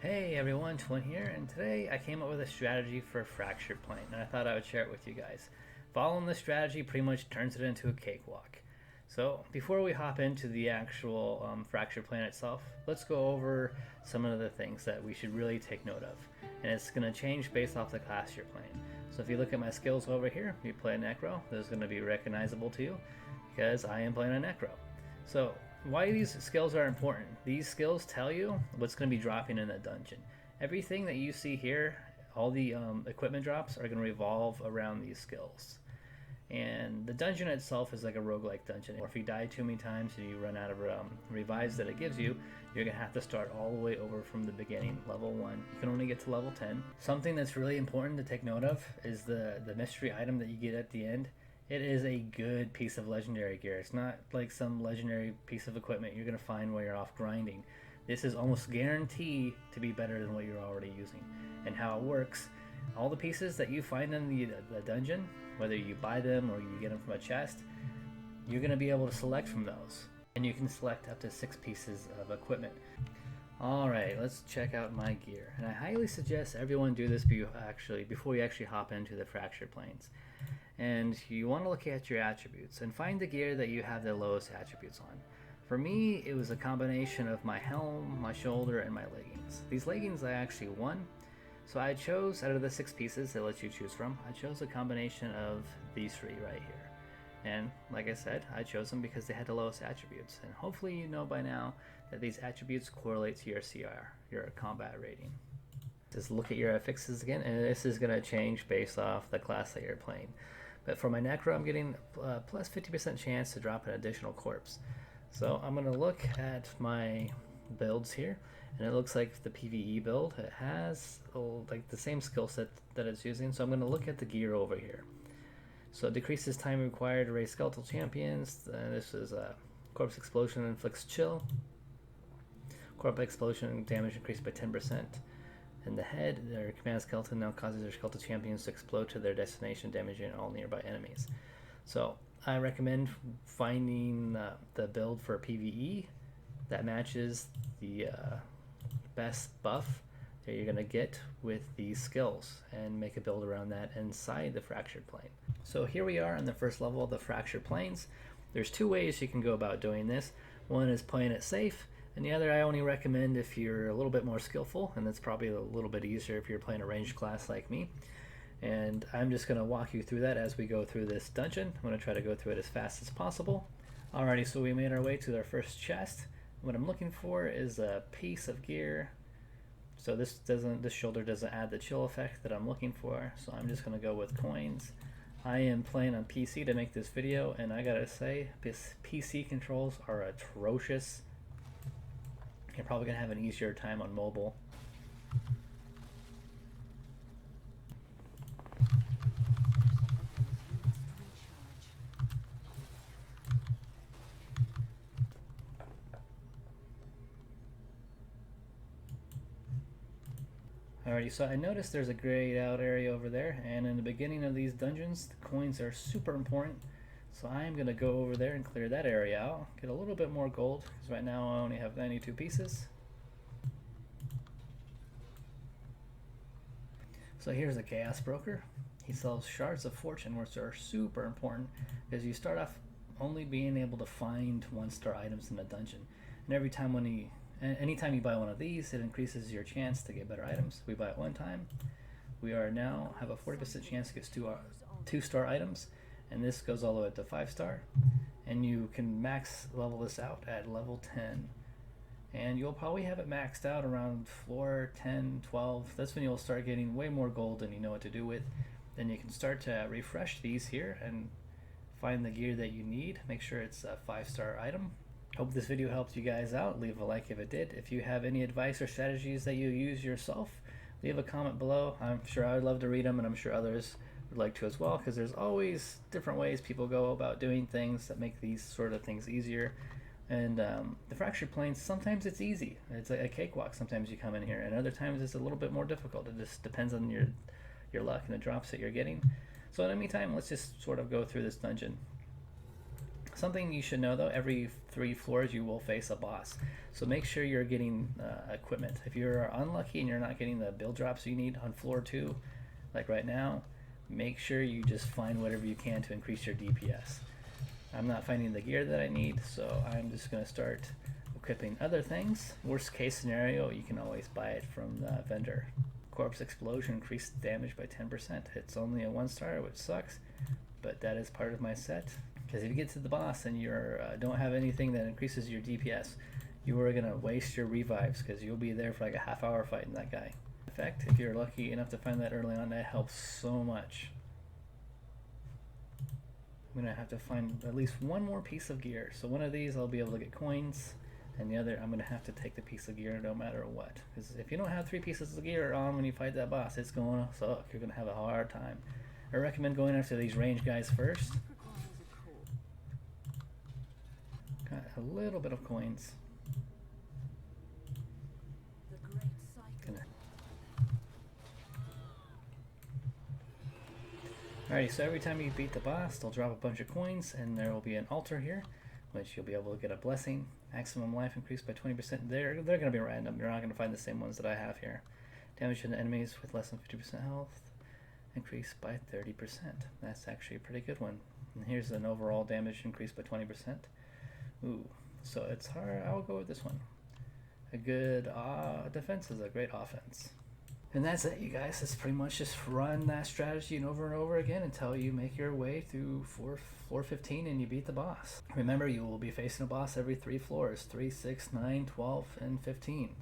Hey everyone, Twin here, and today I came up with a strategy for Fractured Plane, and I thought I would share it with you guys. Following this strategy pretty much turns it into a cakewalk. So before we hop into the actual Fractured Plane itself, let's go over some of the things that we should really take note of. And it's going to change based off the class you're playing. So if you look at my skills over here, you play a necro, this is going to be recognizable to you because I am playing a necro. So why these skills are important. These skills tell you what's going to be dropping in the dungeon. Everything that you see here, all the equipment drops are going to revolve around these skills. And the dungeon itself is like a roguelike dungeon. Or if you die too many times and you run out of revives that it gives you, you're going to have to start all the way over from the beginning, level 1. You can only get to level 10. Something that's really important to take note of is the mystery item that you get at the end. It is a good piece of legendary gear. It's not like some legendary piece of equipment you're going to find while you're off grinding. This is almost guaranteed to be better than what you're already using. And how it works, all the pieces that you find in the dungeon, whether you buy them or you get them from a chest, you're going to be able to select from those. And you can select up to 6 pieces of equipment. Alright, let's check out my gear. And I highly suggest everyone do this before you actually hop into the Fractured Planes. And you want to look at your attributes and find the gear that you have the lowest attributes on. For me, it was a combination of my helm, my shoulder, and my leggings. These leggings I actually won, so I chose, out of the 6 pieces that lets you choose from, I chose a combination of these 3 right here. And like I said, I chose them because they had the lowest attributes. And hopefully you know by now that these attributes correlate to your CR, your combat rating. Just look at your affixes again, and this is going to change based off the class that you're playing. But for my necro, I'm getting plus 50% chance to drop an additional corpse. So I'm going to look at my builds here, and it looks like the PvE build, it has like the same skill set that it's using. So I'm going to look at the gear over here. So it decreases time required to raise skeletal champions. This is corpse explosion inflicts chill. Corpse explosion damage increased by 10%. In the head, their command skeleton now causes their skeletal champions to explode to their destination, damaging all nearby enemies. So I recommend finding the build for PvE that matches the best buff that you're going to get with these skills, and make a build around that inside the Fractured Plane. So here we are on the first level of the Fractured Planes. There's 2 ways you can go about doing this. One is playing it safe, and the other I only recommend if you're a little bit more skillful, and that's probably a little bit easier if you're playing a ranged class like me. And I'm just going to walk you through that as we go through this dungeon. I'm going to try to go through it as fast as possible. Alrighty, so we made our way to our first chest. What I'm looking for is a piece of gear. So this shoulder doesn't add the chill effect that I'm looking for, so I'm just going to go with coins. I am playing on PC to make this video, and I gotta say, this PC controls are atrocious. You're probably going to have an easier time on mobile. Alrighty, so I noticed there's a grayed out area over there, and in the beginning of these dungeons, the coins are super important. So I'm going to go over there and clear that area out, get a little bit more gold, because right now I only have 92 pieces. So here's a Chaos Broker. He sells Shards of Fortune, which are super important, because you start off only being able to find 1-star items in the dungeon. And every time anytime you buy one of these, it increases your chance to get better items. We buy it 1 time. We are now have a 40% chance to get 2-star items. And this goes all the way up to 5-star, and you can max level this out at level 10, and you'll probably have it maxed out around floor 10, 12. That's when you'll start getting way more gold than you know what to do with. Then you can start to refresh these here and find the gear that you need. Make sure it's a 5-star item. Hope this video helped you guys out. Leave a like if it did. If you have any advice or strategies that you use yourself, leave a comment below. I'm sure I would love to read them, and I'm sure others would like to as well, because there's always different ways people go about doing things that make these sort of things easier. And the Fractured Planes, sometimes it's easy, it's a cakewalk. Sometimes you come in here, and other times it's a little bit more difficult. It just depends on your luck and the drops that you're getting. So in the meantime, let's just sort of go through this dungeon. Something you should know though, every 3 floors you will face a boss. So make sure you're getting equipment. If you're unlucky and you're not getting the build drops you need on floor 2, like right now, make sure you just find whatever you can to increase your DPS. I'm not finding the gear that I need, so I'm just going to start equipping other things. Worst case scenario, you can always buy it from the vendor. Corpse Explosion increased damage by 10%. It's only a 1-star, which sucks, but that is part of my set. Because if you get to the boss and you don't have anything that increases your DPS, you are going to waste your revives, because you'll be there for like a half hour fighting that guy. In fact, if you're lucky enough to find that early on, that helps so much. I'm going to have to find at least one more piece of gear. So one of these I'll be able to get coins, and the other I'm going to have to take the piece of gear no matter what. Because if you don't have 3 pieces of gear on when you fight that boss, it's going to suck. You're going to have a hard time. I recommend going after these range guys first. Got a little bit of coins. Alrighty, so every time you beat the boss, they'll drop a bunch of coins, and there will be an altar here, which you'll be able to get a blessing. Maximum life increased by 20%. They're going to be random. You're not going to find the same ones that I have here. Damage to the enemies with less than 50% health increased by 30%. That's actually a pretty good one. And here's an overall damage increased by 20%. Ooh, so it's hard. I'll go with this one. A good defense is a great offense. And that's it, you guys. It's pretty much just run that strategy and over again until you make your way through floor 15 and you beat the boss. Remember, you will be facing a boss every 3 floors, 3, 6, 9, 12, and 15.